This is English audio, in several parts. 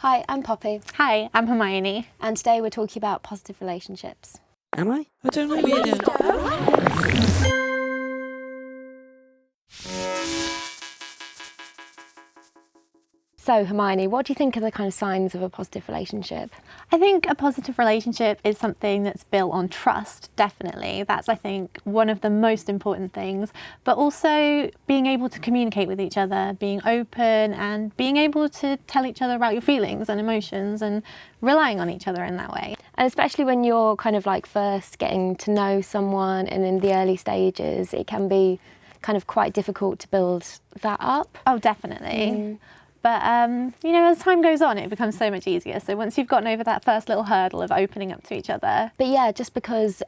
Hi, I'm Poppy, Hi, I'm Hermione. and today we're talking about positive relationships. Am I? I don't know. Weirdo. So, Hermione, what do you think are the kind of signs of a positive relationship? I think a positive relationship is something that's built on trust, definitely. That's, I think, one of the most important things. But also being able to communicate with each other, being open and being able to tell each other about your feelings and emotions and relying on each other in that way. And especially when you're kind of like first getting to know someone and in the early stages, it can be kind of quite difficult to build that up. Oh, definitely. But, as time goes on, it becomes so much easier. So once you've gotten over that first little hurdle of opening up to each other. But yeah, just because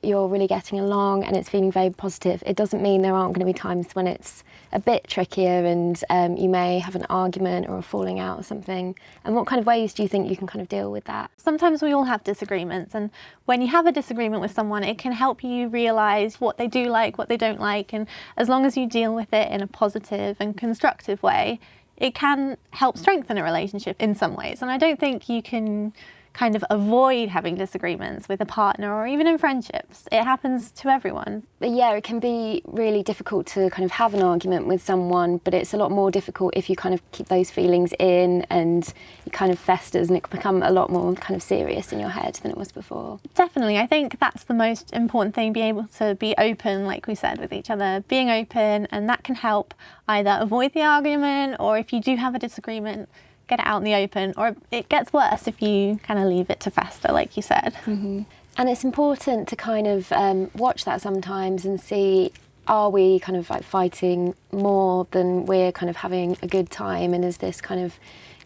you're really getting along and it's feeling very positive, it doesn't mean there aren't going to be times when it's a bit trickier and you may have an argument or a falling out or something. And what kind of ways do you think you can kind of deal with that? Sometimes we all have disagreements, and when you have a disagreement with someone, it can help you realise what they do like, what they don't like, and as long as you deal with it in a positive and constructive way, it can help strengthen a relationship in some ways. And I don't think you can kind of avoid having disagreements with a partner or even in friendships. It happens to everyone. But yeah, it can be really difficult to kind of have an argument with someone, but it's a lot more difficult if you kind of keep those feelings in and it kind of festers and it can become a lot more kind of serious in your head than it was before. Definitely. I think that's the most important thing, being able to be open, like we said, with each other, being open, and that can help either avoid the argument, or if you do have a disagreement, get it out in the open, or it gets worse if you kind of leave it to fester, like you said. Mm-hmm. And it's important to kind of watch that sometimes and see, are we kind of like fighting more than we're kind of having a good time, and is this kind of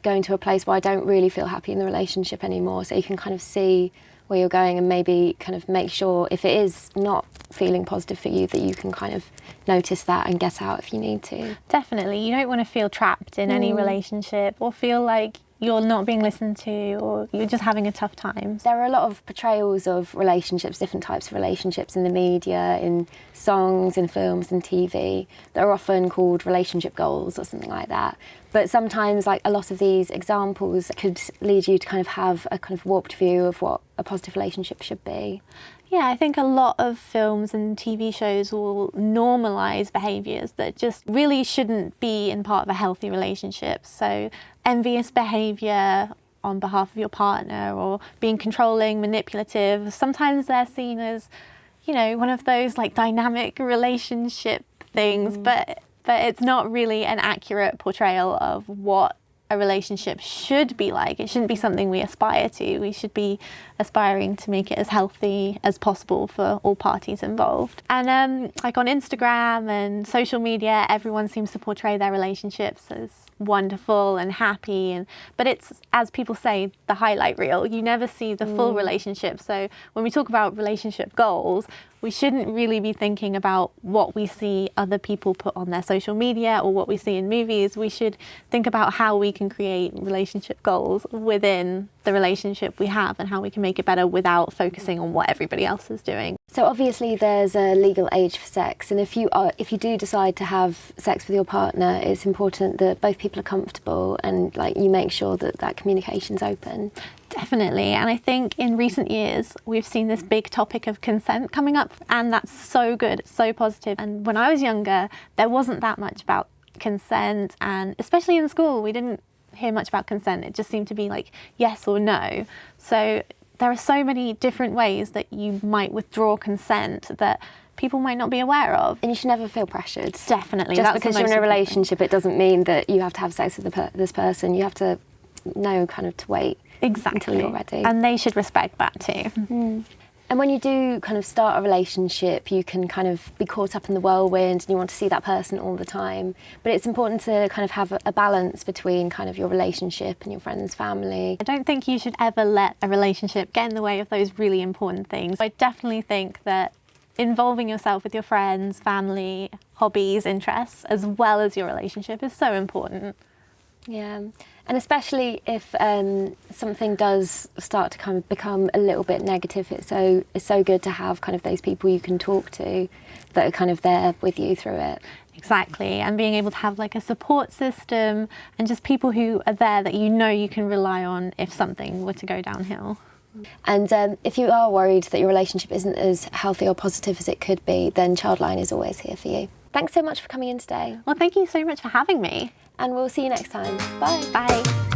going to a place where I don't really feel happy in the relationship anymore? So you can kind of see where you're going and maybe kind of make sure, if it is not feeling positive for you, that you can kind of notice that and get out if you need to. Definitely. You don't want to feel trapped in any relationship or feel like you're not being listened to or you're just having a tough time. There are a lot of portrayals of relationships, different types of relationships in the media, in songs, in films and TV, that are often called relationship goals or something like that. But sometimes, like, a lot of these examples could lead you to kind of have a kind of warped view of what a positive relationship should be. Yeah, I think a lot of films and TV shows will normalise behaviours that just really shouldn't be in part of a healthy relationship. So envious behaviour on behalf of your partner, or being controlling, manipulative. Sometimes they're seen as, one of those like dynamic relationship things, but it's not really an accurate portrayal of what a relationship should be like. It shouldn't be something we aspire to. We should be aspiring to make it as healthy as possible for all parties involved. And like on Instagram and social media, everyone seems to portray their relationships as wonderful and happy, but it's, as people say, the highlight reel. You never see the full relationship. So when we talk about relationship goals, we shouldn't really be thinking about what we see other people put on their social media or what we see in movies. We should think about how we can create relationship goals within the relationship we have and how we can make it better without focusing on what everybody else is doing. So obviously there's a legal age for sex, and if you do decide to have sex with your partner, it's important that both people are comfortable and like you make sure that that communication's open. Definitely. And I think in recent years, we've seen this big topic of consent coming up, and that's so good, so positive. And when I was younger, there wasn't that much about consent, and especially in school, we didn't hear much about consent. It just seemed to be like yes or no. So there are so many different ways that you might withdraw consent that people might not be aware of. And you should never feel pressured. Definitely. Just because you're in a relationship, it doesn't mean that you have to have sex with this person. You have to know kind of to wait. Exactly. Until you're ready. And they should respect that too. And when you do kind of start a relationship, you can kind of be caught up in the whirlwind and you want to see that person all the time. But it's important to kind of have a balance between kind of your relationship and your friends' family. I don't think you should ever let a relationship get in the way of those really important things. I definitely think that involving yourself with your friends, family, hobbies, interests, as well as your relationship is so important. Yeah, and especially if something does start to kind of become a little bit negative, it's so good to have kind of those people you can talk to that are kind of there with you through it. Exactly, and being able to have like a support system and just people who are there that you know you can rely on if something were to go downhill. And if you are worried that your relationship isn't as healthy or positive as it could be, then Childline is always here for you. Thanks so much for coming in today. Well, thank you so much for having me. And we'll see you next time. Bye. Bye.